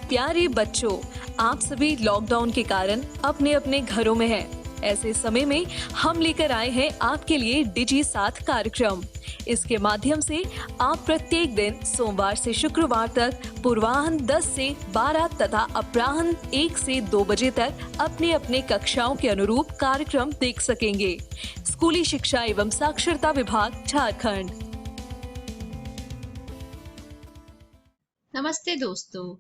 प्यारे बच्चों, आप सभी लॉकडाउन के कारण अपने अपने घरों में हैं। ऐसे समय में हम लेकर आए हैं आपके लिए डिजी साथ कार्यक्रम। इसके माध्यम से आप प्रत्येक दिन सोमवार से शुक्रवार तक पूर्वाह्न 10 से 12 तथा अपराह्न 1 से 2 बजे तक अपने अपने कक्षाओं के अनुरूप कार्यक्रम देख सकेंगे। स्कूली शिक्षा एवं साक्षरता विभाग, झारखंड। नमस्ते दोस्तों,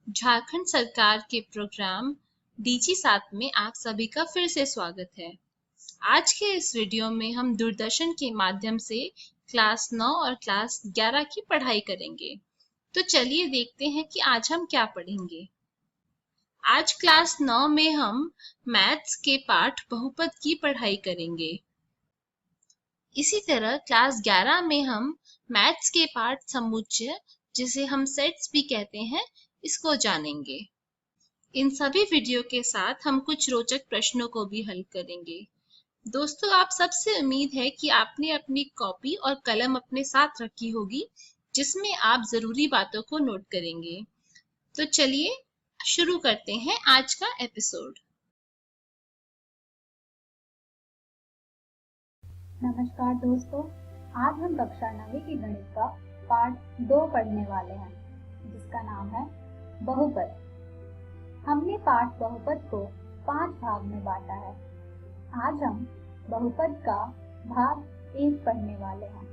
झारखंड सरकार के प्रोग्राम डीजी साथ में आप सभी का फिर से स्वागत है। आज के इस वीडियो में हम दूरदर्शन के माध्यम से क्लास 9 और क्लास 11 की पढ़ाई करेंगे। तो चलिए देखते हैं कि आज हम क्या पढ़ेंगे। आज क्लास 9 में हम मैथ्स के पाठ बहुपद की पढ़ाई करेंगे। इसी तरह क्लास 11 में हम मैथ्स के पाठ समुच्चय, जिसे हम सेट्स भी कहते हैं, इसको जानेंगे। इन सभी वीडियो के साथ हम कुछ रोचक प्रश्नों को भी हल करेंगे। दोस्तों, आप सबसे उम्मीद है कि आपने अपनी कॉपी और कलम अपने साथ रखी होगी, जिसमें आप जरूरी बातों को नोट करेंगे। तो चलिए शुरू करते हैं आज का एपिसोड। नमस्कार दोस्तों, आज हम कक्षा 9वीं की गणित का पाठ 2 पढ़ने वाले हैं, जिसका नाम है बहुपद। हमने पाठ बहुपद को 5 भाग में बांटा है। आज हम बहुपद का भाग 1 पढ़ने वाले हैं।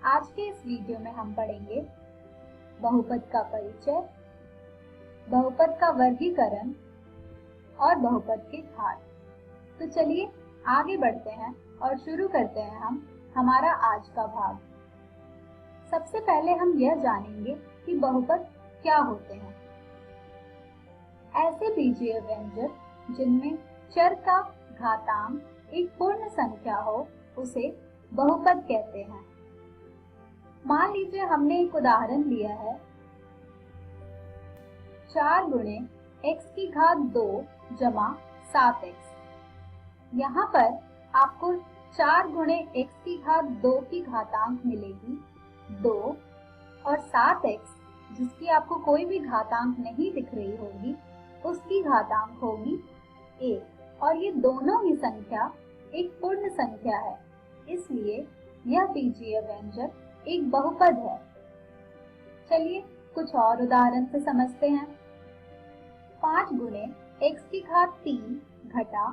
आज के इस वीडियो में हम पढ़ेंगे बहुपद का परिचय, बहुपद का वर्गीकरण और बहुपद के घात। तो चलिए आगे बढ़ते हैं और शुरू करते हैं हम हमारा आज का भाग। सबसे पहले हम यह जानेंगे कि बहुपद क्या होते हैं। ऐसे बीजीय व्यंजक जिनमें चर का घातांक एक पूर्ण संख्या हो, उसे बहुपद कहते हैं। मान लीजिए हमने एक उदाहरण लिया है 4 गुणे x की घात 2 जमा 7x। यहाँ पर आपको 4 गुणे x की घात 2 की घातांक मिलेगी 2 और 7x, जिसकी आपको कोई भी घातांक नहीं दिख रही होगी, उसकी घातांक होगी 1। और ये दोनों ही संख्या एक पूर्ण संख्या है, इसलिए यह बीजीय व्यंजक एक बहुपद है। चलिए कुछ और उदाहरण से समझते हैं। 5 गुणे x की घात 3 घटा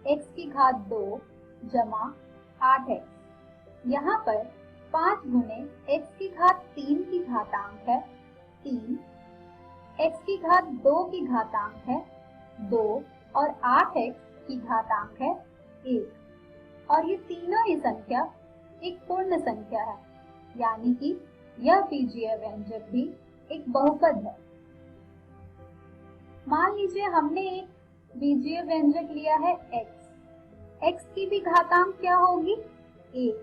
x की घात 2 जमा 8x। यहाँ पर 5 गुणे x की घात 3 की घातांक है 3, x की घात 2 की घातांक है 2 और 8x की घातांक है 1। और ये तीनों ही संख्या एक पूर्ण संख्या है, यानी कि यह बीजीय व्यंजक भी एक बहुपद है। मान लीजिए हमने एक बीजीय व्यंजक लिया है x की भी घातांक क्या होगी 1,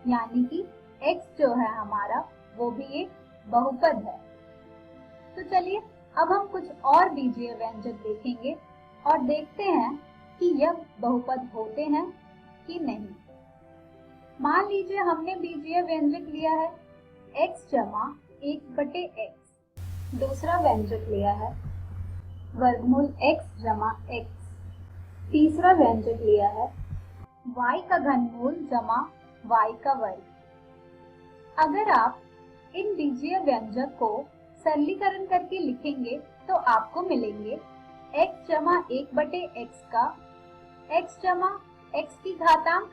यानी कि x जो है हमारा वो भी एक बहुपद है। तो चलिए अब हम कुछ और बीजीय व्यंजक देखेंगे और देखते हैं कि यह बहुपद होते हैं कि नहीं। मान लीजिए हमने बीजीय व्यंजक लिया है x जमा 1/x। दूसरा व्यंजक लिया है वर्गमूल x जमा x। तीसरा व्यंजक लिया है y का घनमूल जमा y का वर्ग। अगर आप इन बीजीय व्यंजक को सरलीकरण करके लिखेंगे तो आपको मिलेंगे x जमा 1/x का x जमा x की घातांक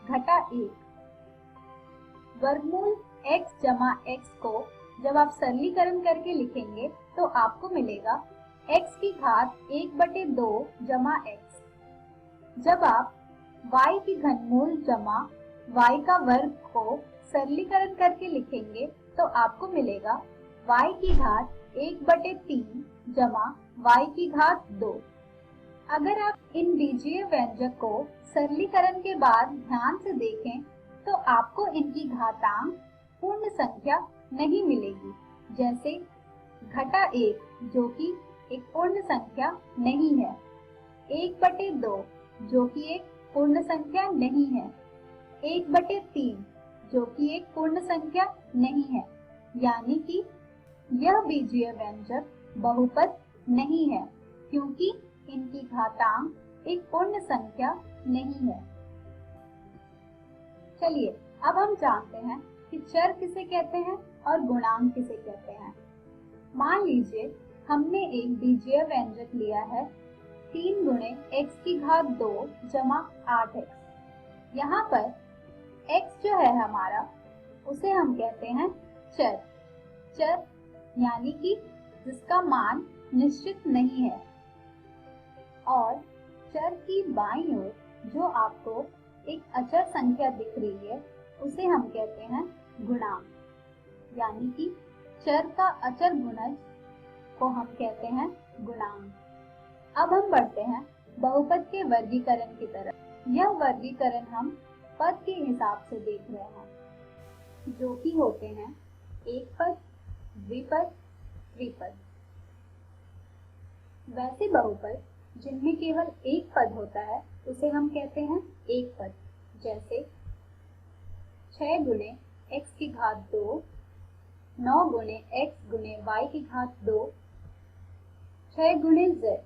घटा 1। वर्गमूल x जमा x को जब आप सरलीकरण करके लिखेंगे तो आपको मिलेगा x की घात 1/2 जमा x। जब आप y की घनमूल जमा y का वर्ग को सरलीकरण करके लिखेंगे तो आपको मिलेगा y की घात 1/3 जमा y की घात 2। अगर आप इन बीजीय व्यंजक को सरलीकरण के बाद ध्यान से देखें तो आपको इनकी घातांक पूर्ण संख्या नहीं मिलेगी, जैसे घटा 1 जो कि एक पूर्ण संख्या नहीं है, 1/2 जो कि एक पूर्ण संख्या नहीं है, 1/3 जो कि एक पूर्ण संख्या नहीं है, यानी कि यह बीजीय व्यंजक बहुपद नहीं है क्योंकि इनकी घातांक एक पूर्ण संख्या नहीं है। चलिए अब हम जानते हैं कि चर किसे कहते हैं और गुणांक किसे कहते हैं। मान लीजिए हमने एक बीजीय व्यंजक लिया है 3 गुणे x की घात 2 जमा 8x। यहाँ पर x जो है हमारा उसे हम कहते हैं चर। चर यानी कि जिसका मान निश्चित नहीं है। और चर की बाईं ओर जो आपको एक अचर संख्या दिख रही है उसे हम कहते हैं गुणांक, यानी कि चर का अचर गुणज को हम कहते हैं गुणांक। अब हम बढ़ते हैं बहुपद के वर्गीकरण की तरफ। यह वर्गीकरण हम पद के हिसाब से देख रहे हैं, जो कि होते हैं एक पद, द्विपद, त्रिपद। वैसे बहुपद जिनमें केवल एक पद होता है उसे हम कहते हैं एक पद, जैसे 6 गुणे x की घात 2, 9 गुणे x गुणे y की घात 2, 6 गुणे z।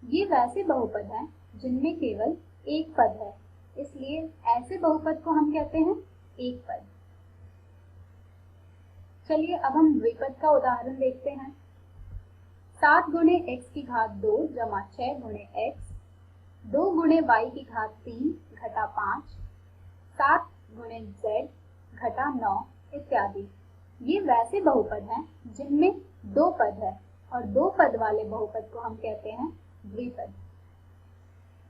ये वैसे बहुपद हैं जिनमें केवल एक पद है, इसलिए ऐसे बहुपद को हम कहते हैं एक पद। चलिए अब हम द्विपद का उदाहरण देखते हैं। 7 गुणे x की घात 2 जमा 6 गुणे x, 2 गुणे y की घात 3 घटा 5, 7 गुणे z घटा 9 इत्यादि। ये वैसे बहुपद हैं जिनमें दो पद है और दो पद वाले बहुपद को हम कहते हैं द्विपद।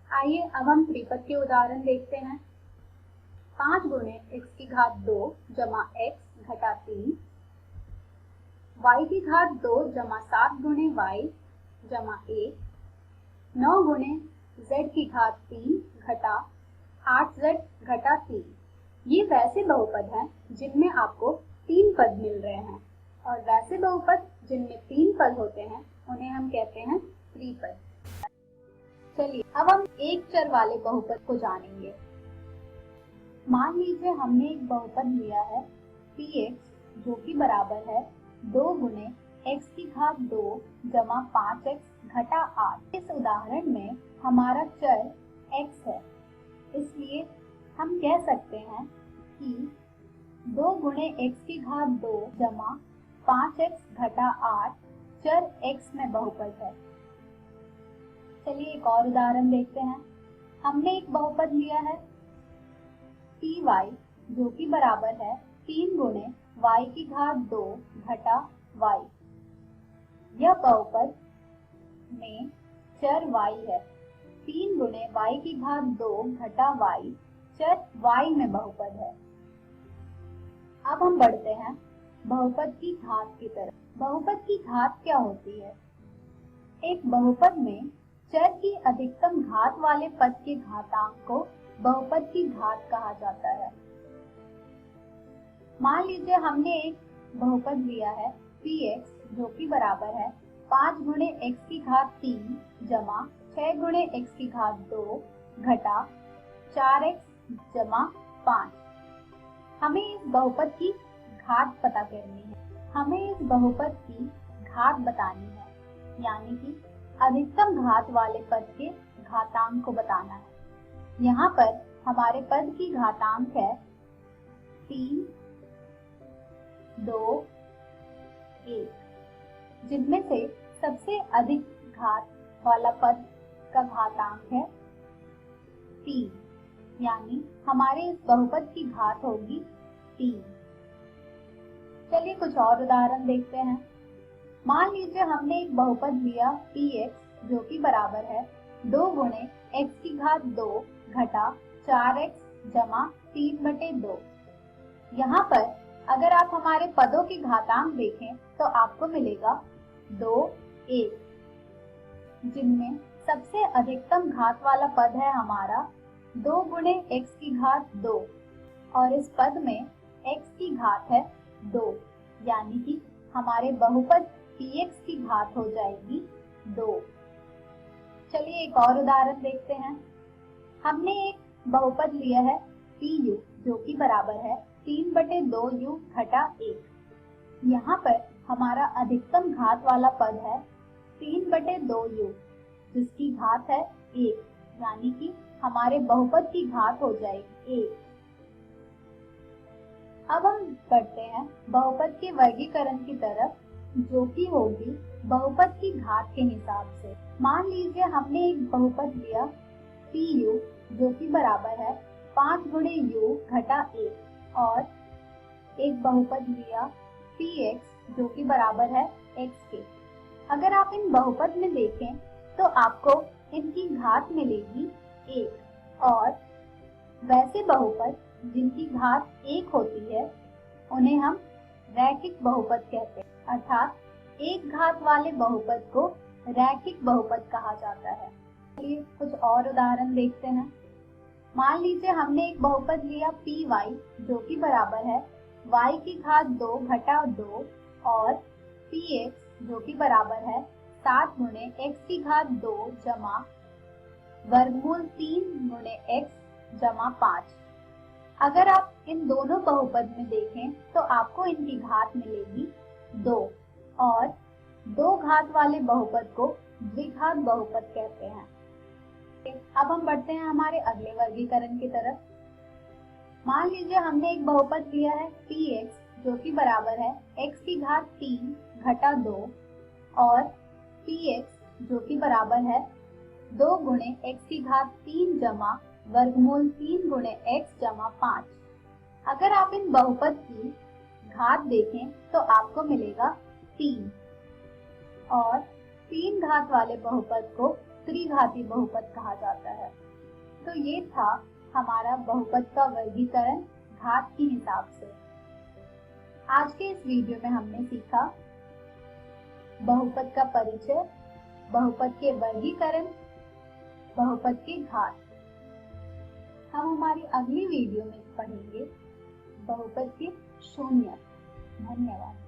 आइए अब हम त्रिपद के उदाहरण देखते हैं। 5 गुणे x की घात 2 जमा x घटा 3, y की घात 2 जमा 7 गुणे y जमा 1, 9 गुणे z की घात 3 घटा 8z घटा 3। ये वैसे बहुपद हैं जिनमें आपको 3 पद मिल रहे हैं, और वैसे बहुपद जिनमें 3 पद होते हैं उन्हें हम कहते हैं त्रिपद। चलिए अब हम एक चर वाले बहुपद को जानेंगे। मान लीजिए हमने एक बहुपद लिया है px जो कि बराबर है 2 गुणे x की घात 2 जमा 5x घटा 8। इस उदाहरण में हमारा चर x है, इसलिए हम कह सकते हैं कि 2 गुणे x की घात 2 जमा 5x घटा 8 चर x में बहुपद है। चलिए एक और उदाहरण देखते हैं। हमने एक बहुपद लिया है py जो कि बराबर है 3 गुणे y की घात 2 घटा y। यह बहुपद में चर y है। 3 गुणे y की घात 2 घटा y चर y में बहुपद है। अब हम बढ़ते हैं बहुपद की घात की तरफ। बहुपद की घात क्या होती है? एक बहुपद में चर की अधिकतम घात वाले पद के घातांक को बहुपद की घात कहा जाता है। मान लीजिए हमने एक बहुपद लिया है px जो कि बराबर है 5 गुणे x की घात 3 जमा 6 गुणे x की घात 2 घटा 4x जमा 5। हमें इस बहुपद की घात पता करनी है। हमें इस बहुपद की घात बतानी है, यानी कि अधिकतम घात वाले पद के घातांक को बताना है। यहाँ पर हमारे पद की घातांक है 3, 2, 1, जिनमें से सबसे अधिक घात वाला पद का घातांक है 3, यानी हमारे इस बहुपद की घात होगी 3। चलिए कुछ और उदाहरण देखते हैं। मान लीजिए हमने एक बहुपद लिया px जो कि बराबर है 2 गुणे x की घात 2 घटा 4x जमा 3/2। यहाँ पर अगर आप हमारे पदों के घातांक देखें तो आपको मिलेगा 2, 1, जिनमें सबसे अधिकतम घात वाला पद है हमारा 2 गुणे x की घात 2, और इस पद में x की घात है 2, यानी कि हमारे बहुपद px की घात हो जाएगी 2। चलिए एक और उदाहरण देखते हैं। हमने एक बहुपद लिया है pu जो कि बराबर है 3/2u घटा 1। यहाँ पर हमारा अधिकतम घात वाला पद है 3/2u, जिसकी घात है 1, यानी कि हमारे बहुपद की घात हो जाएगी 1। अब हम बढ़ते हैं बहुपद के वर्गीकरण की तरफ, जो कि होगी बहुपद की घात के हिसाब से। मान लीजिए हमने एक बहुपद लिया Pu, जो कि बराबर है 5 गुणे u घटा 1, और एक बहुपद लिया Px, जो कि बराबर है x के। अगर आप इन बहुपद में देखें तो आपको इनकी घात मिलेगी 1, और वैसे बहुपद जिनकी घात 1 होती है उन्हें हम रैखिक बहुपद कहते हैं, अर्थात एक घात वाले बहुपद को रैखिक बहुपद कहा जाता है। चलिए कुछ और उदाहरण देखते हैं। मान लीजिए हमने एक बहुपद लिया Py, जो कि बराबर है y की घात 2 घटा 2, और Px, जो कि बराबर है 7 गुणे x की घात 2 जमा वर्गमूल 3 गुणे x जमा 5। अगर आप इन दोनों बहुपद में देखें तो आपको इनकी घात मिलेगी 2, और 2 घात वाले बहुपद को द्विघात बहुपद कहते हैं। अब हम बढ़ते हैं हमारे अगले वर्गीकरण की तरफ। मान लीजिए हमने एक बहुपद लिया है Px, जो कि बराबर है x की घात 3 घटा 2, और Px, जो कि बराबर है 2 गुणे x की घात 3 जमा वर्गमूल 3 गुणे x जमा 5। अगर आप इन बहुपद की घात देखें तो आपको मिलेगा 3, और 3 घात वाले बहुपद को त्रिघाती बहुपद कहा जाता है। तो ये था हमारा बहुपद का वर्गीकरण घात के हिसाब से। आज के इस वीडियो में हमने सीखा बहुपद का परिचय, बहुपद के वर्गीकरण, बहुपद की घात। हम हमारी अगली वीडियो में पढ़ेंगे बहुपद के शून्य। धन्यवाद।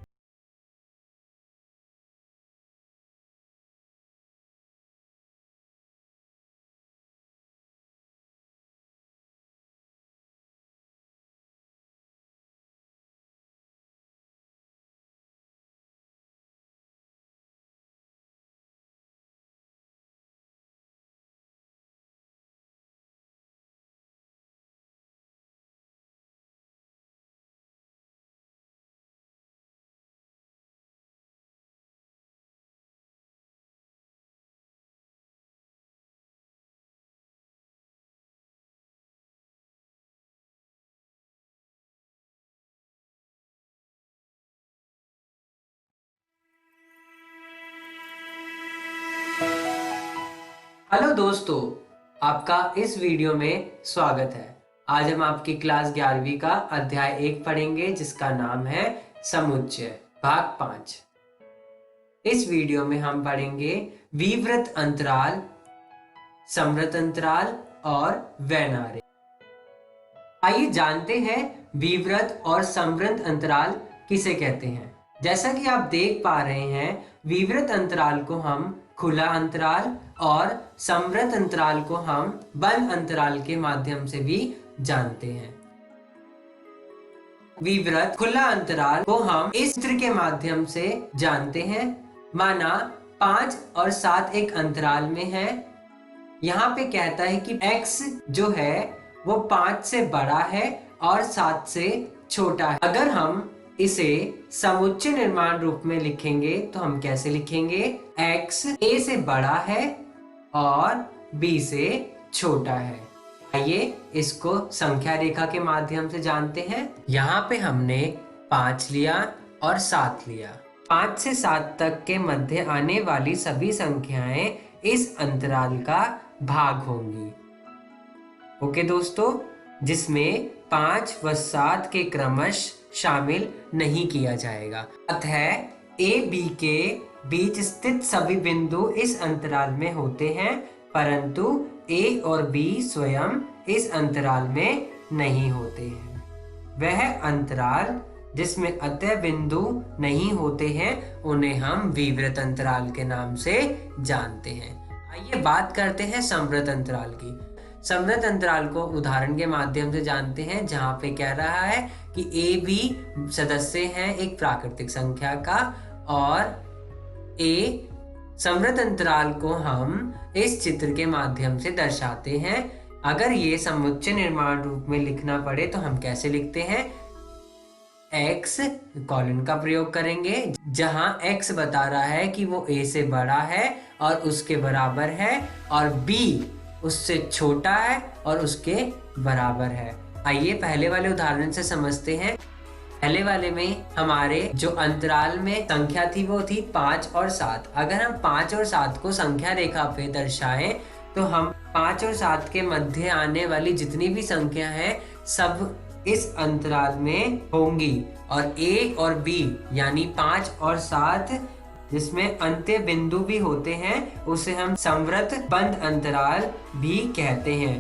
हेलो दोस्तों, आपका इस वीडियो में स्वागत है। आज हम आपकी क्लास 11वीं का अध्याय 1 पढ़ेंगे, जिसका नाम है समुच्चय, भाग 5। इस वीडियो में हम पढ़ेंगे विवृत अंतराल, समवृत अंतराल और वैनारे। आइए जानते हैं विवृत और समवृत अंतराल किसे कहते हैं। जैसा कि आप देख पा रहे हैं, विवृत अंतराल को हम खुला अंतराल और समवृत अंतराल को हम बंद अंतराल के माध्यम से भी जानते हैं। विवृत खुला अंतराल को हम इस चित्र के माध्यम से जानते हैं। माना 5 और 7 एक अंतराल में है। यहाँ पे कहता है कि x जो है वो 5 से बड़ा है और 7 से छोटा है। अगर हम इसे समुच्चय निर्माण रूप में लिखेंगे तो हम कैसे लिखेंगे? x a से बड़ा है और b से छोटा है। आइए इसको संख्या रेखा के माध्यम से जानते हैं। यहाँ पे हमने 5 लिया और 7 लिया। 5 से 7 तक के मध्य आने वाली सभी संख्याएं इस अंतराल का भाग होंगी। ओके दोस्तों, जिसमें 5 व 7 के क्रमश शामिल नहीं किया जाएगा। अतः a b के बीच स्थित सभी बिंदु इस अंतराल में होते हैं, परंतु a और b स्वयं इस अंतराल में नहीं होते हैं। वह अंतराल जिसमें अतः बिंदु नहीं होते हैं उन्हें हम विवृत अंतराल के नाम से जानते हैं। आइए बात करते हैं समवृत अंतराल की। समवृत अंतराल को उदाहरण के माध्यम से जानते हैं, जहां पे कह रहा है कि ए भी सदस्य है एक प्राकृतिक संख्या का, और ए समृद्ध अंतराल को हम इस चित्र के माध्यम से दर्शाते हैं। अगर ये समुच्चय निर्माण रूप में लिखना पड़े तो हम कैसे लिखते हैं? x कॉलन का प्रयोग करेंगे, जहां x बता रहा है कि वो a से बड़ा है और उसके बराबर है, और b उससे छोटा है और उसके बराबर है। आइए पहले वाले उदाहरण से समझते हैं। पहले वाले में हमारे जो अंतराल में संख्या थी वो थी 5 और 7। अगर हम 5 और 7 को संख्या रेखा पे दर्शाएं तो हम 5 और 7 के मध्य आने वाली जितनी भी संख्या है सब इस अंतराल में होंगी, और a और b यानी 5 और 7 जिसमें अंत्य बिंदु भी होते हैं उसे हम समवृत्त बंद अंतराल भी कहते हैं।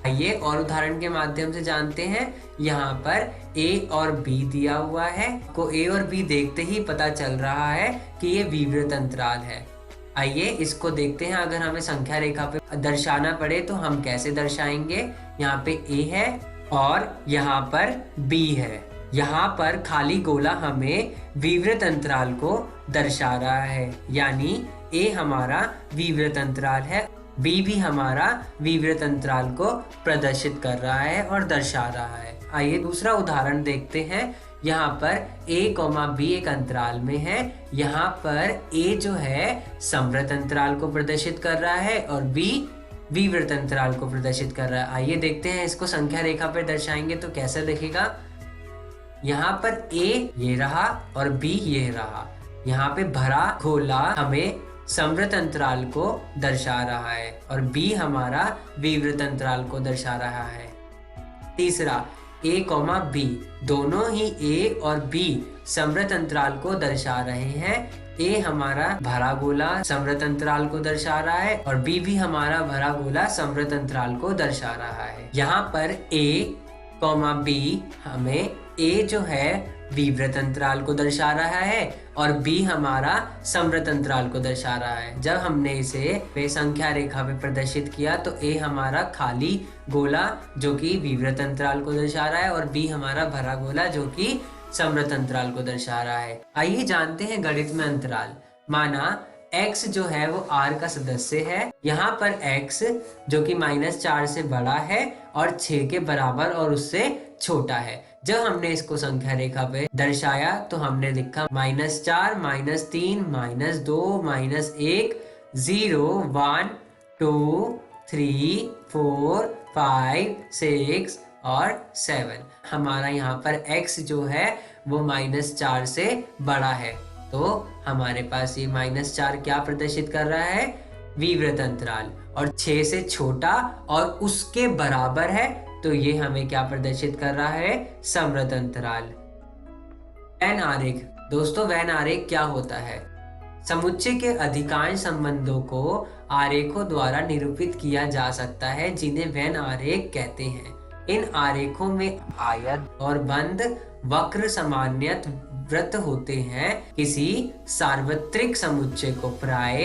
आइए और उदाहरण के माध्यम से जानते हैं। यहाँ पर a और b दिया हुआ है, को a और b देखते ही पता चल रहा है कि ये विवृत अंतराल है। आइए इसको देखते हैं। अगर हमें संख्या रेखा पे दर्शाना पड़े तो हम कैसे दर्शाएंगे? यहाँ पे a है और यहाँ पर b है। यहाँ पर खाली गोला हमें विवृत अंतराल को दर्शा रहा है, यानी a हमारा विवृत अंतराल है, b भी हमारा विवृत अंतराल को प्रदर्शित कर रहा है और दर्शा रहा है। आइए दूसरा उदाहरण देखते हैं। यहाँ पर a, b एक अंतराल में है। यहाँ पर a जो है समवृत्त अंतराल को प्रदर्शित कर रहा है और b विवृत अंतराल को प्रदर्शित कर रहा है। आइए देखते हैं, इसको संख्या रेखा पर दर्शाएंगे तो कैसे दिखेगा। यहाँ पर a ये रहा और b ये रहा। यहाँ पे भरा गोला हमें समवृत्त अंतराल को दर्शा रहा है और b हमारा विवृत अंतराल को दर्शा रहा है। तीसरा a, b दोनों ही a और b समवृत्त अंतराल को दर्शा रहे हैं। a हमारा भरा गोला समवृत्त अंतराल को दर्शा रहा है और b भी हमारा भरा गोला समवृत्त अंतराल को दर्शा रहा है। यहाँ पर a, b हमें a जो है विवृत अंतराल को दर्शा रहा है और b हमारा समवृत्त अंतराल को दर्शा रहा है। जब हमने इसे संख्या रेखा पे प्रदर्शित किया तो a हमारा खाली गोला जो कि विवृत अंतराल को दर्शा रहा है और b हमारा भरा गोला जो कि समवृत्त अंतराल को दर्शा रहा है। आइए जानते हैं गणित में अंतराल। माना x जो है वो r का सदस्य है। यहाँ पर x जो कि -4 से बड़ा है और 6 के बराबर और उससे छोटा है। जब हमने इसको संख्या रेखा पे दर्शाया तो हमने लिखा -4, -3, -2, -1, 0, 1, 2, 3, 4, 5, 6 और 7। हमारा यहाँ पर x जो है वो -4 से बड़ा है, तो हमारे पास ये -4 क्या प्रदर्शित कर रहा है? विवृत अंतराल। और 6 से छोटा और उसके बराबर है तो ये हमें क्या प्रदर्शित कर रहा है? समवृत्त अंतराल। वेन आरेख। दोस्तों वेन आरेख क्या होता है? समुच्चय के अधिकांश संबंधों को आरेखों द्वारा निरूपित किया जा सकता है जिन्हें वेन आरेख कहते हैं। इन आरेखों में आयत और बंद वक्र सामान्यत वृत्त होते हैं। किसी सार्वत्रिक समुच्चय को प्राय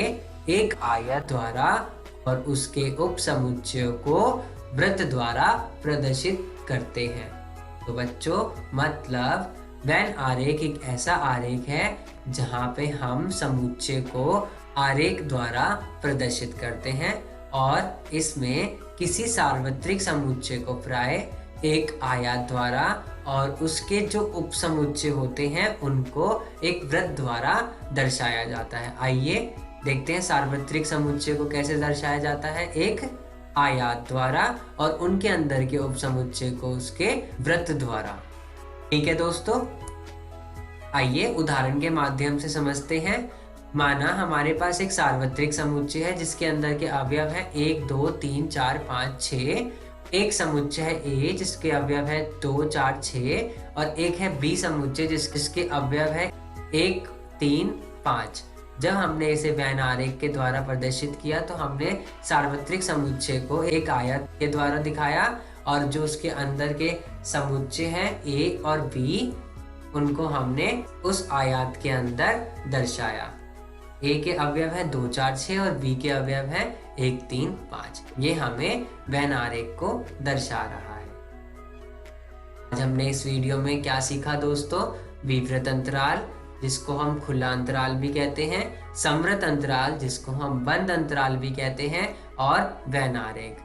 एक आयत द्वारा और उसके उप समुच्चयों को वृत्त द्वारा प्रदर्शित करते हैं। तो बच्चों मतलब वेन आरेख एक ऐसा आरेख है जहाँ पे हम समुच्चय को आरेख द्वारा प्रदर्शित करते हैं और इसमें किसी सार्वत्रिक समुच्चय को प्राय एक आयत द्वारा और उसके जो उप समुच्चय होते हैं उनको एक वृत्त द्वारा दर्शाया जाता है। आइए देखते हैं सार्वत्रिक समुच्चय को कैसे दर्शाया जाता है। एक आयत द्वारा और उनके अंदर के उप समुच्चय को उसके वृत्त द्वारा। ठीक है दोस्तों, आइए उदाहरण के माध्यम से समझते हैं। माना हमारे पास एक सार्वत्रिक समुच्चय है जिसके अंदर के अवयव है 1, 2, 3, 4, 5, 6। एक समुच्चय है A जिसके अवयव है 2, 4, 6 और एक है B समुच्चय जिसके अवयव है 1, 3, 5। जब हमने इसे वेन आरेख के द्वारा प्रदर्शित किया तो हमने सार्वत्रिक समुच्चय को एक आयत के द्वारा दिखाया और जो उसके अंदर के समुच्चय हैं A और B उनको हमने उस आयत के अंदर दर्शाया। A के अवयव है 2, 4, 6 और B के अवयव है 1, 3, 5। ये हमें वेन आरेख को दर्शा रहा है। आज हमने इस वीडियो में क्या सीखा दोस्तों? विवृत अंतराल जिसको हम खुला अंतराल भी कहते हैं, समवृत अंतराल जिसको हम बंद अंतराल भी कहते हैं, और वैनारेख।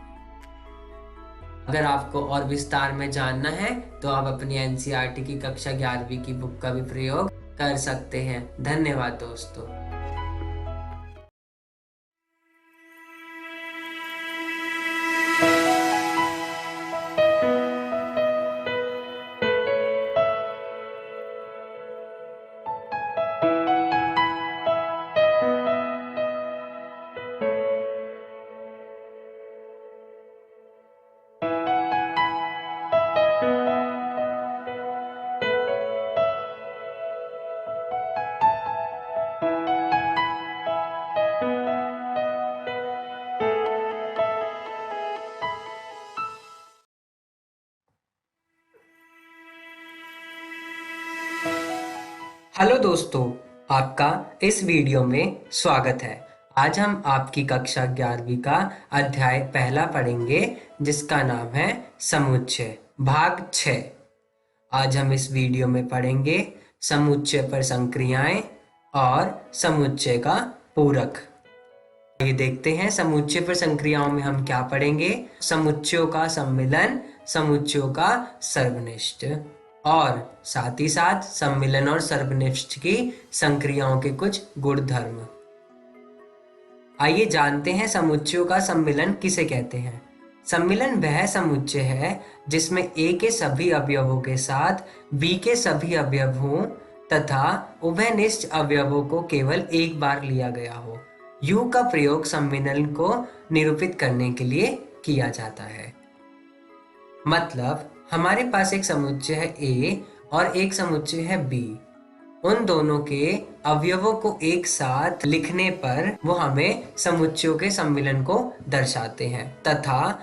अगर आपको और विस्तार में जानना है तो आप अपनी एनसीईआरटी की कक्षा 11वीं की बुक का भी प्रयोग कर सकते हैं। धन्यवाद दोस्तों। हेलो दोस्तों, आपका इस वीडियो में स्वागत है। आज हम आपकी कक्षा 11वीं का अध्याय पहला पढ़ेंगे जिसका नाम है समुच्चय भाग 6। आज हम इस वीडियो में पढ़ेंगे समुच्चय पर संक्रियाएं और समुच्चय का पूरक। ये देखते हैं समुच्चय पर संक्रियाओं में हम क्या पढ़ेंगे। समुच्चयों का सम्मिलन, समुच्चयों का सर्वनिष्ठ और साथ ही साथ सम्मिलन और सर्वनिष्ठ की संक्रियाओं के कुछ गुणधर्म। आइए जानते हैं समुच्चयों का सम्मिलन किसे कहते हैं। सम्मिलन वह समुच्चय है जिसमें A के सभी अवयवों के साथ B के सभी अवयव हों तथा उभयनिष्ठ अवयवों को केवल एक बार लिया गया हो। U का प्रयोग सम्मिलन को निरूपित करने के लिए किया जाता है। मतलब हमारे पास एक समुच्चय है A और एक समुच्चय है B। उन दोनों के अवयवों को एक साथ लिखने पर वो हमें समुच्चयों के सम्मिलन को दर्शाते हैं तथा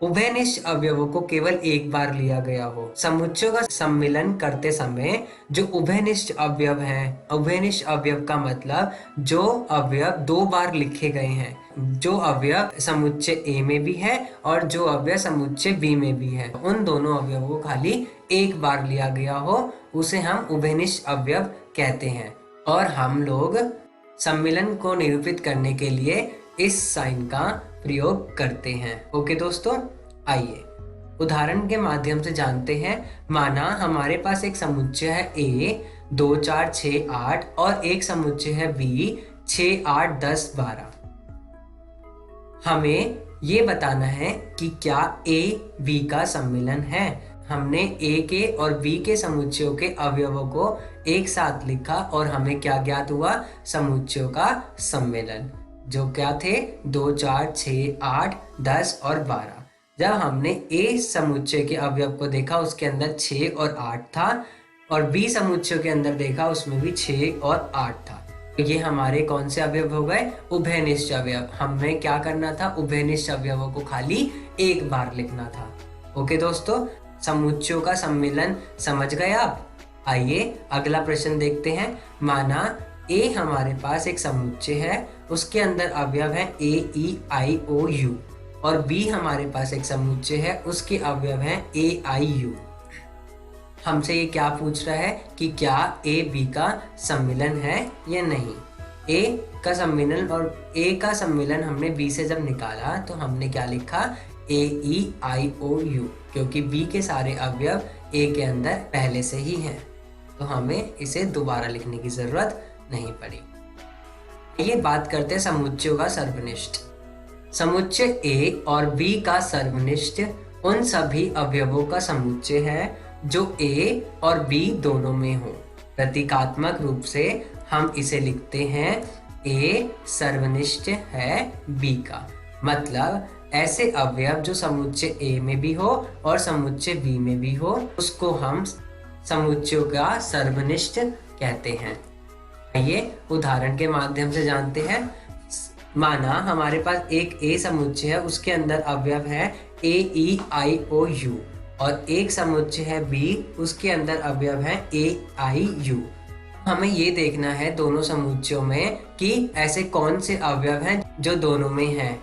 उभयनिष्ठ अवयवों को केवल एक बार लिया गया हो। समुच्चयों का सम्मिलन करते समय जो उभयनिष्ठ अवयव हैं, उभयनिष्ठ अवयव का मतलब जो अवयव दो बार लिखे गए हैं, जो अवयव समुच्चय A में भी है और जो अवयव समुच्चय B में भी है, उन दोनों अवयवों को खाली एक बार लिया गया हो उसे हम उभयनिष्ठ अवयव कहते हैं। और हम लोग सम्मिलन को निरूपित करने के लिए इस साइन का प्रयोग करते हैं। ओके दोस्तों, आइए उदाहरण के माध्यम से जानते हैं। माना हमारे पास एक समुच्चय है A 2 4 6 8 और एक समुच्चय है B 6 8 10 12। हमें ये बताना है कि क्या A B का सम्मिलन है। हमने A के और B के समुच्चयों के अवयवों को एक साथ लिखा और हमें क्या ज्ञात हुआ? समुच्चयों का सम्मिलन, जो क्या थे 2 4 6 8 10 और 12। जब हमने A समुच्चय के अवयव को देखा उसके अंदर 6 और 8 था और B समुच्चय के अंदर देखा उसमें भी 6 और 8 था। ये हमारे कौन से अवयव हो गए? उभयनिष्ठ अवयव। हमें क्या करना था? उभयनिष्ठ अवयवों को खाली एक बार लिखना था। ओके दोस्तों, समुच्चयों का सम्मिलन समझ गए आप? आइए अगला प्रश्न देखते हैं। माना A हमारे पास एक समुच्चय है, उसके अंदर अवयव है A E I O U और B हमारे पास एक समुच्चय है, उसके अवयव है A I U। हमसे ये क्या पूछ रहा है कि क्या A B का सम्मिलन है या नहीं। A का सम्मिलन और A का सम्मिलन हमने B से जब निकाला तो हमने क्या लिखा? A E I O U, क्योंकि B के सारे अवयव A के अंदर पहले से ही हैं, तो हमें इसे दोबारा लिखने की जरूरत नहीं पड़ी। ये बात करते हैं समुच्चयों का सर्वनिष्ठ। समुच्चय A और B का सर्वनिष्ठ उन सभी अवयवों का समुच्चय है जो A और B दोनों में हो। प्रतीकात्मक रूप से हम इसे लिखते हैं A सर्वनिष्ठ है B का। मतलब ऐसे अवयव जो समुच्चय A में भी हो और समुच्चय B में भी हो उसको हम समुच्चयों का सर्वनिष्ठ कहते हैं। आइए उदाहरण के माध्यम से जानते हैं। माना हमारे पास एक A समुच्चय है, उसके अंदर अवयव है A E I O U और एक समुच्चय है B, उसके अंदर अवयव है A I U। हमें ये देखना है दोनों समुच्चयों में कि ऐसे कौन से अवयव हैं जो दोनों में हैं।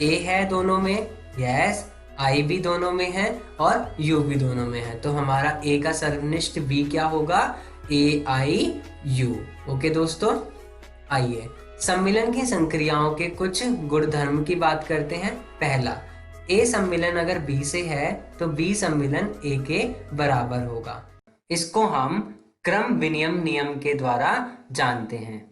A है दोनों में, यस, आई भी दोनों में है और यू भी दोनों में है, तो हमारा ए का सर्वनिष्ठ बी क्या होगा, ए आई यू। ओके दोस्तों, आइए सम्मिलन की संक्रियाओं के कुछ गुणधर्म की बात करते हैं। पहला, ए सम्मिलन अगर बी से है तो बी सम्मिलन ए के बराबर होगा। इसको हम क्रम विनिमय नियम के द्वारा जानते हैं।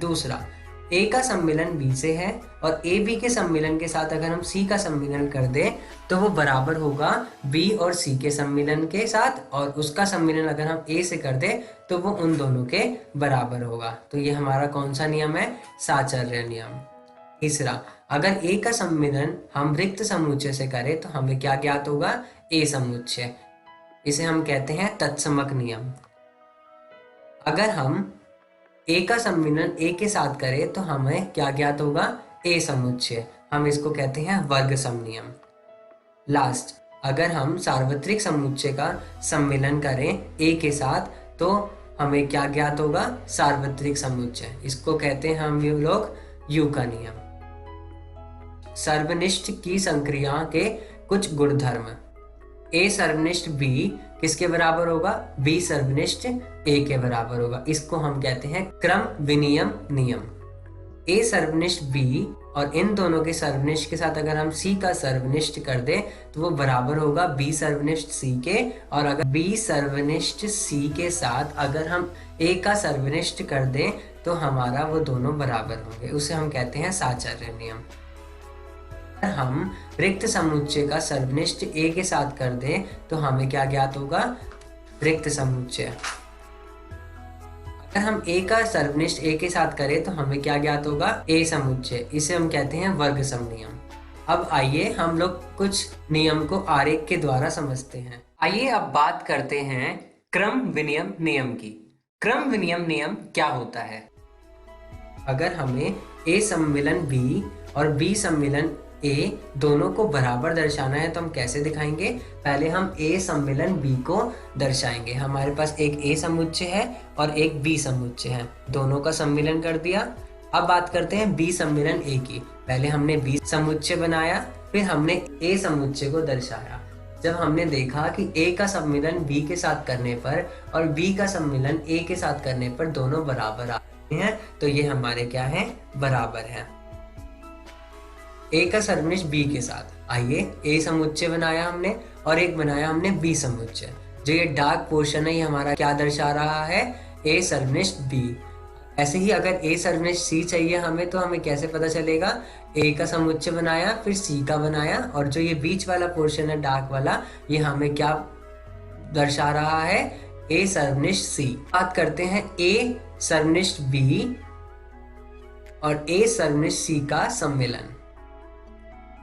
दूसरा, ए का सम्मिलन बी से है और ए बी के सम्मिलन के साथ अगर हम सी का सम्मिलन कर दें तो वो बराबर होगा बी और सी के सम्मिलन के साथ, और उसका सम्मिलन अगर हम ए से कर दें तो वो उन दोनों के बराबर होगा। तो ये हमारा कौन सा नियम है, साचर्य नियम। तीसरा, अगर ए का सम्मिलन हम रिक्त समुच्चय से करें तो हमें क्या ज्ञात होगा, ए समुच्चय। इसे हम कहते हैं तत्समक नियम। अगर हम ए का सम्मिलन ए के साथ करें तो हमें क्या ज्ञात होगा, ए समुच्चय। हम इसको कहते हैं वर्ग सम नियम। लास्ट, अगर हम सार्वत्रिक समुच्चय का सम्मिलन करें ए के साथ तो हमें क्या ज्ञात होगा, सार्वत्रिक समुच्चय। इसको कहते हैं हम लोग यू का नियम। सर्वनिष्ठ की संक्रिया के कुछ गुणधर्म। ए सर्वनिष्ठ बी किसके बराबर होगा, बी सर्वनिष्ठ ए के बराबर होगा। इसको हम कहते हैं क्रम विनिमय नियम। ए सर्वनिष्ठ बी और इन दोनों के सर्वनिष्ठ के साथ अगर हम सी का सर्वनिष्ठ कर दें तो वो बराबर होगा बी सर्वनिष्ठ सी के, और अगर बी सर्वनिष्ठ सी के साथ अगर हम ए का सर्वनिष्ठ कर दें तो हमारा वो दोनों बराबर होंगे। उसे हम कहते हैं साचर्य नियम। हम रिक्त समुच्चय का सर्वनिष्ठ ए के साथ कर दें तो हमें क्या ज्ञात होगा, रिक्त समुच्चय। अगर हम ए का सर्वनिष्ठ ए के साथ करें तो हमें क्या ज्ञात होगा, ए समुच्चय। इसे हम कहते हैं वर्ग सम नियम। अब आइए हम लोग कुछ नियम को आरेख के द्वारा समझते हैं। आइए अब बात करते हैं क्रम विनिमय नियम की। क्रम विनिमय नियम क्या होता है, अगर हमें ए सम्मिलन बी और बी सम्मिलन ए दोनों को बराबर दर्शाना है तो हम कैसे दिखाएंगे, पहले हम ए सम्मिलन बी को दर्शाएंगे। हमारे पास एक ए समुच्चय है और एक बी समुच्चय है, दोनों का सम्मिलन कर दिया। अब बात करते हैं बी सम्मिलन ए की। पहले हमने बी समुच्चय बनाया, फिर हमने ए समुच्चय को दर्शाया। जब हमने देखा कि ए का सम्मिलन बी के साथ करने पर और बी का सम्मिलन ए के साथ करने पर दोनों बराबर आते हैं तो ये हमारे क्या है, बराबर है। ए का सर्वनिष्ठ बी के साथ, आइए ए समुच्चय बनाया हमने और एक बनाया हमने बी समुच्चय। जो ये डार्क पोर्शन है ये हमारा क्या दर्शा रहा है, ए सर्वनिष्ठ बी। ऐसे ही अगर ए सर्वनिष्ठ सी चाहिए हमें तो हमें कैसे पता चलेगा, ए का समुच्चय बनाया फिर सी का बनाया, और जो ये बीच वाला पोर्शन है डार्क वाला ये हमें क्या दर्शा रहा है, ए सर्वनिष्ठ सी। बात करते हैं ए सर्वनिष्ठ बी और ए सर्वनिष्ठ सी का सम्मिलन।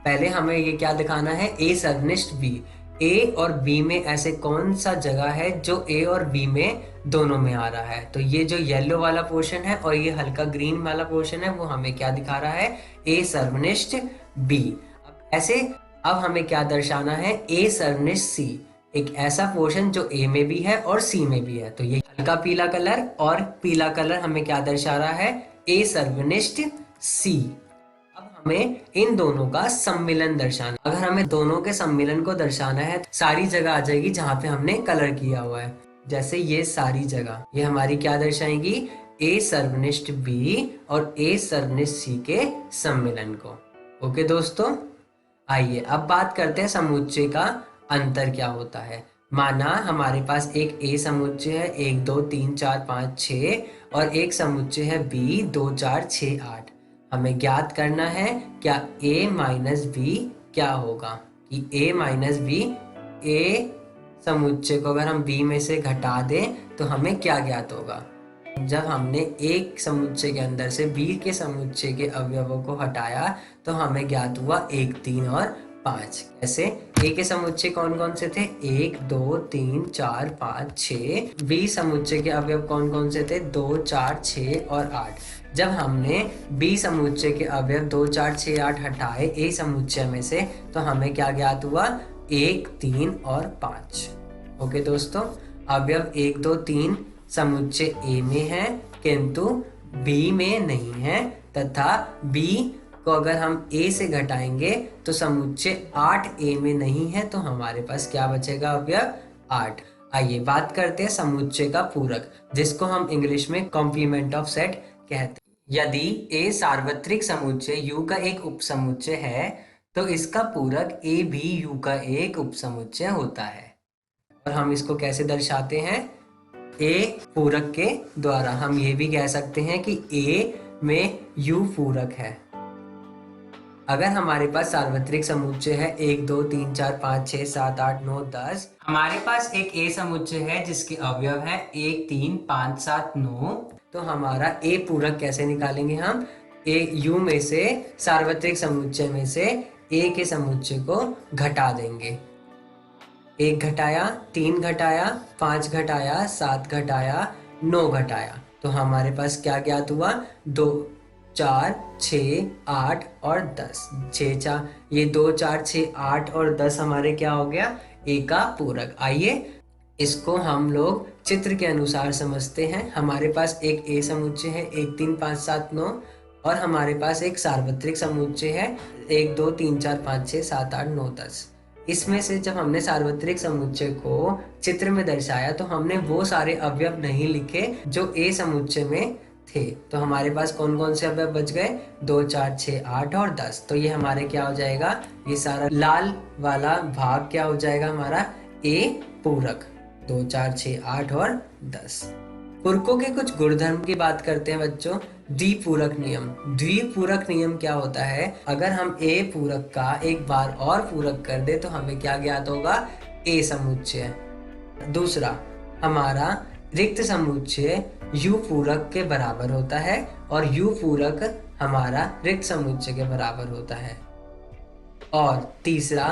पहले हमें ये क्या दिखाना है, ए सर्वनिष्ठ बी। ए और बी में ऐसे कौन सा जगह है जो ए और बी में दोनों में आ रहा है, तो ये जो येलो वाला पोर्शन है और ये हल्का ग्रीन वाला पोर्शन है वो हमें क्या दिखा रहा है, ए सर्वनिष्ठ बी। अब ऐसे अब हमें क्या दर्शाना है, ए सर्वनिष्ठ सी, एक ऐसा पोर्शन जो ए में भी है और सी में भी है। तो ये हल्का पीला कलर और पीला कलर हमें क्या दर्शा रहा है, ए सर्वनिष्ठ सी। हमें इन दोनों का सम्मिलन दर्शाना। अगर हमें दोनों के सम्मिलन को दर्शाना है तो सारी जगह आ जाएगी जहां पे हमने कलर किया हुआ है। जैसे ये सारी जगह ये हमारी क्या दर्शाएंगी, ए सर्वनिष्ठ बी और ए सर्वनिष्ठ सी के सम्मिलन को। ओके दोस्तों, आइए अब बात करते हैं समुच्चय का अंतर क्या होता है। माना हमारे पास एक ए समुच्चय है 1 2 3 4 5 6 और एक समुच्चय है बी 2 4 6 8। हमें ज्ञात करना है क्या a माइनस बी क्या होगा, कि a माइनस बी, a समुच्चय को अगर हम b में से घटा दें तो हमें क्या ज्ञात होगा। जब हमने एक समुच्चय के अंदर से b के समुच्चय के अवयवों को हटाया तो हमें ज्ञात हुआ 1 3 और 5। कैसे, a के समुच्चय कौन कौन से थे, 1 2 3 4 5 6। b समुच्चय के अवयव कौन कौन से थे, 2 4 6 और 8। जब हमने बी समुच्चय के अवयव 2 4 6 8 हटाए ए समुच्चय में से तो हमें क्या ज्ञात हुआ, 1 3 और 5। ओके दोस्तों, अवयव 1 2 3 समुच्चय ए में है किंतु बी में नहीं है, तथा बी को अगर हम a से घटाएंगे तो समुच्चय 8a में नहीं है, तो हमारे पास क्या बचेगा अवयव 8। आइए बात करते हैं समुच्चय का पूरक, जिसको हम इंग्लिश में कॉम्प्लीमेंट ऑफ सेट कहते हैं। यदि a सार्वत्रिक समुच्चय u का एक उपसमुच्चय है तो इसका पूरक a भी u का एक उपसमुच्चय होता है। और हम इसको कैसे दर्शाते हैं? a पूरक के द्वारा। हम ये भी कह सकते हैं कि a में u पूरक है। अगर हमारे पास सार्वत्रिक समुच्चय है 1 2 3 4 5 6 7 8 9 10, हमारे पास एक a समुच्चय है जिसके अवयव है 1 3 5 7 9, तो हमारा a पूरक कैसे निकालेंगे? हम a u में से सार्वत्रिक समुच्चय में से a के समुच्चय को घटा देंगे। 1 घटाया, 3 घटाया, 5 घटाया, 7 घटाया, 9 घटाया, तो हमारे पास क्या ज्ञात हुआ? 2 4 6 8 और 10। 6 4 ये 2 4 6 8 और 10 हमारे क्या हो गया? a का पूरक। आइए इसको हम लोग चित्र के अनुसार समझते हैं। हमारे पास एक a समुच्चय है 1 3 5 7 9, और हमारे पास एक सार्वत्रिक समुच्चय है 1 2 3 4 5 6 7 8 9 10। इसमें से जब हमने सार्वत्रिक समुच्चय को चित्र में दर्शाया तो हमने वो सारे अवयव नहीं लिखे जो a समुच्चय में थे। तो हमारे पास कौन कौन से अवयव बच गए? 2 4 6 8 और 10। तो ये हमारे क्या हो जाएगा? ये सारा लाल वाला भाग क्या हो जाएगा हमारा? a पूरक। 2 4 6 8 और 10। पूरकों के कुछ गुणधर्म की बात करते हैं बच्चों। द्विपूरक नियम। द्विपूरक नियम क्या होता है? अगर हम a पूरक का एक बार और पूरक कर दे तो हमें क्या ज्ञात होगा? a समुच्चय। दूसरा, हमारा रिक्त समुच्चय u पूरक के बराबर होता है और u पूरक हमारा रिक्त समुच्चय के बराबर होता है। और तीसरा,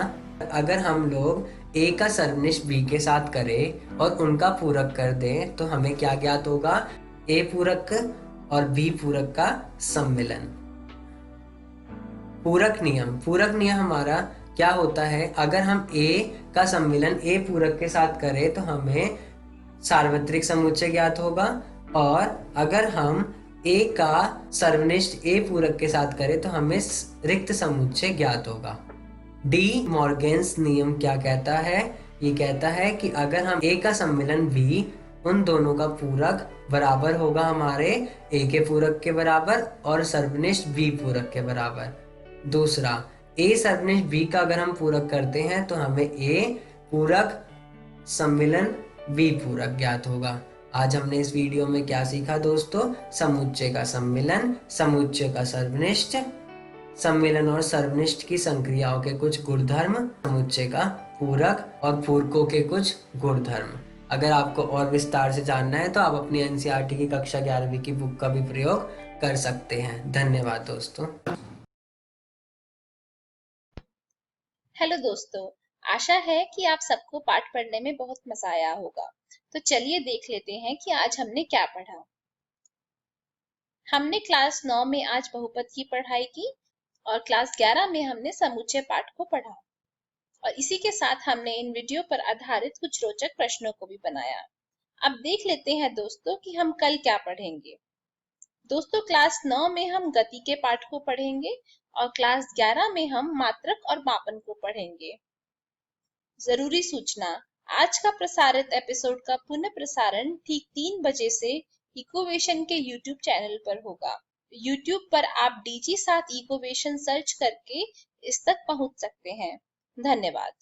अगर हम लोग a का सर्वनिष्ठ b के साथ करें और उनका पूरक कर दें तो हमें क्या ज्ञात होगा? a पूरक और b पूरक का सम्मिलन। पूरक नियम। पूरक नियम हमारा क्या होता है? अगर हम a का सम्मिलन a पूरक के साथ करें तो हमें सार्वत्रिक समुच्चय ज्ञात होगा, और अगर हम a का सर्वनिष्ठ a पूरक के साथ करें तो हमें रिक्त समुच्चय ज्ञात होगा। डी मॉर्गन्स नियम क्या कहता है? ये कहता है कि अगर हम a का सम्मिलन b, उन दोनों का पूरक बराबर होगा हमारे a के पूरक के बराबर और सर्वनिष्ठ b पूरक के बराबर। दूसरा, a सर्वनिष्ठ b का अगर हम पूरक करते हैं तो हमें a पूरक सम्मिलन b पूरक ज्ञात होगा। आज हमने इस वीडियो में क्या सीखा दोस्तों? समुच्चय का सम्मिलन, समुच्चय का सर्वनिष्ठ, सम्मिलन और सर्वनिष्ठ की संक्रियाओं के कुछ गुणधर्म, समुच्चय का पूरक और पूरकों के कुछ गुणधर्म। अगर आपको और विस्तार से जानना है तो आप अपनी एनसीईआरटी की कक्षा 11वीं की बुक का भी प्रयोग कर सकते हैं। धन्यवाद दोस्तों। हेलो दोस्तों, आशा है कि आप सबको पाठ पढ़ने में बहुत मजा आया होगा। तो चलिए देख लेते हैं कि आज हमने क्या पढ़ा। हमने क्लास 9 में आज बहुपद की पढ़ाई की और क्लास 11 में हमने समुच्चय पाठ को पढ़ा, और इसी के साथ हमने इन वीडियो पर आधारित कुछ रोचक प्रश्नों को भी बनाया। अब देख लेते हैं दोस्तों कि हम कल क्या पढ़ेंगे। दोस्तों, क्लास 9 में हम गति के पाठ को पढ़ेंगे और क्लास 11 में हम मात्रक और मापन को पढ़ेंगे। जरूरी सूचना, आज का प्रसारित एपिसोड का पुनः प्रसारण ठीक 3 बजे से इकोवेशन के YouTube चैनल पर होगा। YouTube पर आप DG 7 इकोवेशन सर्च करके इस तक पहुंच सकते हैं। धन्यवाद।